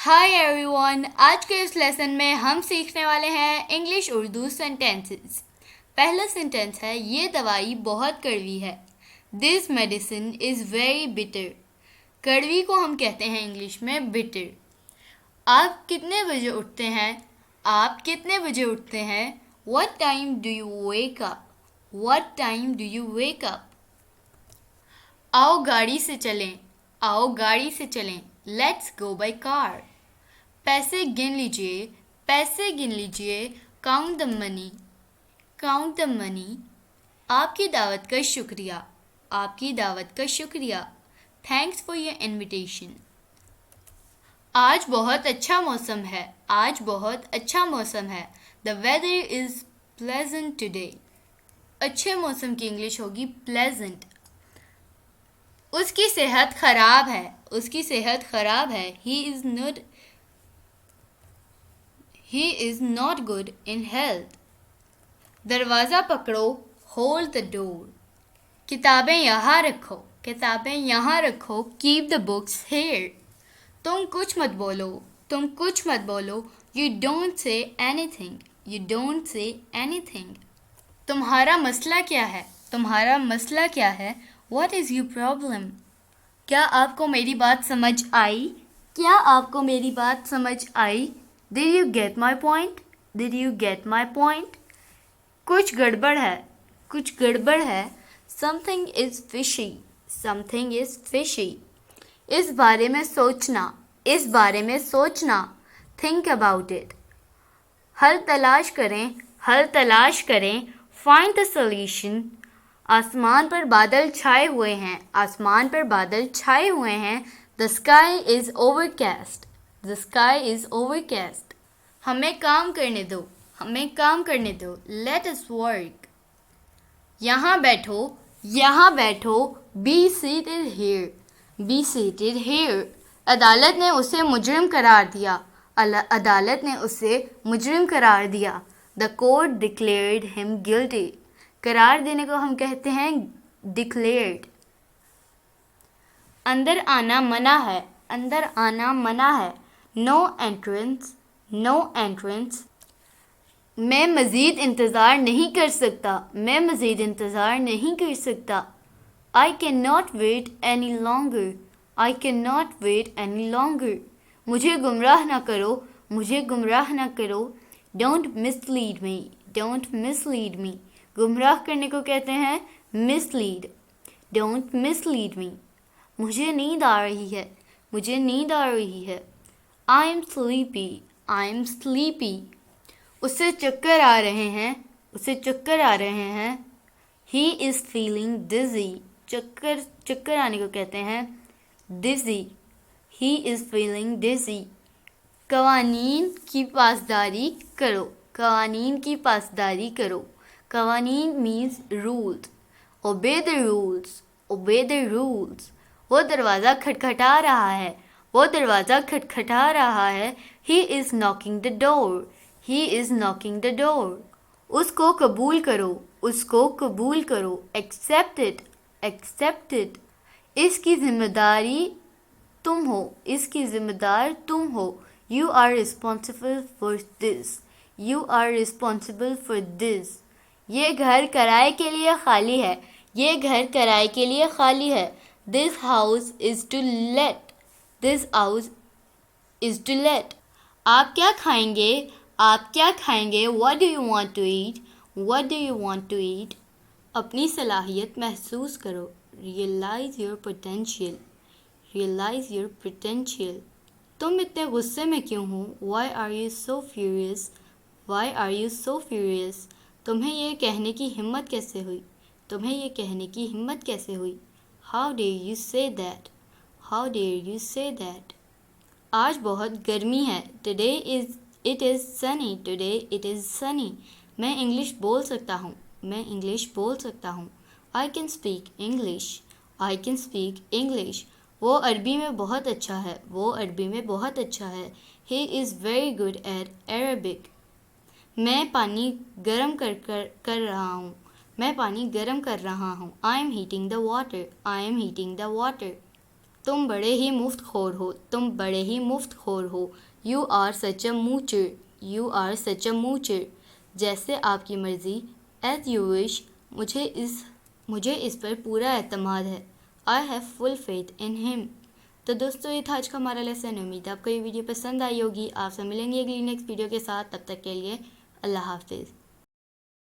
Hi everyone, आज के इस लेसन में हम सीखने वाले हैं इंग्लिश उर्दू सेंटेंसेस। पहला सेंटेंस है, ये दवाई बहुत कड़वी है। This medicine is very bitter. कड़वी को हम कहते हैं इंग्लिश में बिटर। आप कितने बजे उठते हैं? आप कितने बजे उठते हैं? What time do you wake up? What time do you wake up? आओ गाड़ी से चलें। आओ गाड़ी से चलें। Let's go by car. पैसे गिन लीजिए। पैसे गिन लीजिए। Count the money. Count the money. आपकी दावत का शुक्रिया। आपकी दावत का शुक्रिया। Thanks for your invitation. आज बहुत अच्छा मौसम है। आज बहुत अच्छा मौसम है। The weather is pleasant today. अच्छे मौसम की इंग्लिश होगी प्लेजेंट। उसकी सेहत खराब है। उसकी सेहत खराब है। He is not good in health. दरवाज़ा पकड़ो। Hold the door. किताबें यहाँ रखो। किताबें यहाँ रखो। Keep the books here. तुम कुछ मत बोलो। तुम कुछ मत बोलो। You don't say anything. You don't say anything. तुम्हारा मसला क्या है? तुम्हारा मसला क्या है? What is your problem? क्या आपको मेरी बात समझ आई? क्या आपको मेरी बात समझ आई? Did you get my point? Did you get my point? कुछ गड़बड़ है। कुछ गड़बड़ है। Something is fishy. Something is fishy. इस बारे में सोचना। इस बारे में सोचना। Think about it. हल तलाश करें। हल तलाश करें। Find the solution. आसमान पर बादल छाए हुए हैं। आसमान पर बादल छाए हुए हैं। The sky is overcast. The sky is overcast. हमें काम करने दो। हमें काम करने दो। Let us work. यहाँ बैठो। यहाँ बैठो। Be seated here. Be seated here. अदालत ने उसे मुजरिम करार दिया। अदालत ने उसे मुजरिम करार दिया। The court declared him guilty. करार देने को हम कहते हैं डिक्लेयर्ड। अंदर आना मना है। अंदर आना मना है। No entrance. No entrance. मैं मज़ीद इंतज़ार नहीं कर सकता। मैं मज़ीद इंतज़ार नहीं कर सकता। I can not wait any longer. I can not wait any longer. मुझे गुमराह ना करो। मुझे गुमराह ना करो। Don't mislead me. Don't mislead me. गुमराह करने को कहते हैं मिसलीड। डोंट मिसलीड मी। मुझे नींद आ रही है। मुझे नींद आ रही है। I am sleepy. I am sleepy. उसे चक्कर आ रहे हैं। उसे चक्कर आ रहे हैं। He is feeling dizzy. चक्कर आने को कहते हैं dizzy. He is feeling dizzy. कवानीन की पासदारी करो। कवानीन की पासदारी करो। कवानीन means rules. Obey the rules. Obey the rules. वो दरवाज़ा खटखटा रहा है। वो दरवाज़ा खटखटा रहा है। He is knocking the door. He is knocking the door. उसको कबूल करो। उसको कबूल करो। Accept it. Accept it. इसकी जिम्मेदारी तुम हो। इसकी जिम्मेदार तुम हो। You are responsible for this. You are responsible for this. ये घर किराए के लिए खाली है। ये घर किराए के लिए खाली है। This house is to let. This house is to let. आप क्या खाएंगे? आप क्या खाएंगे? What do you want to eat? What do you want to eat? अपनी सलाहियत महसूस करो। Realize your potential. Realize your potential. तुम इतने गुस्से में क्यों हो? Why are you so furious? Why are you so furious? तुम्हें ये कहने की हिम्मत कैसे हुई? तुम्हें ये कहने की हिम्मत कैसे हुई? How dare you say that? How dare you say that? आज बहुत गर्मी है। It is sunny. Today it is sunny. मैं इंग्लिश बोल सकता हूँ। मैं इंग्लिश बोल सकता हूँ। I can speak English. I can speak English. वो अरबी में बहुत अच्छा है। वो अरबी में बहुत अच्छा है। He is very good at Arabic. मैं पानी गर्म कर रहा हूँ। मैं पानी गर्म कर रहा हूँ। I am heating the water. I am heating the water. तुम बड़े ही मुफ्तखोर हो, तुम बड़े ही मुफ्तखोर हो। You are such a moocher, you are such a moocher. जैसे आपकी मर्ज़ी, एज यू विश। मुझे इस पर पूरा एतमाद है। I have full faith in him. तो दोस्तों, ये था आज का हमारा लेसन। उम्मीद है आपको ये वीडियो पसंद आई होगी। आपसे मिलेंगे अगली नेक्स्ट वीडियो के साथ। तब तक के लिए अल्लाह हाफिज़।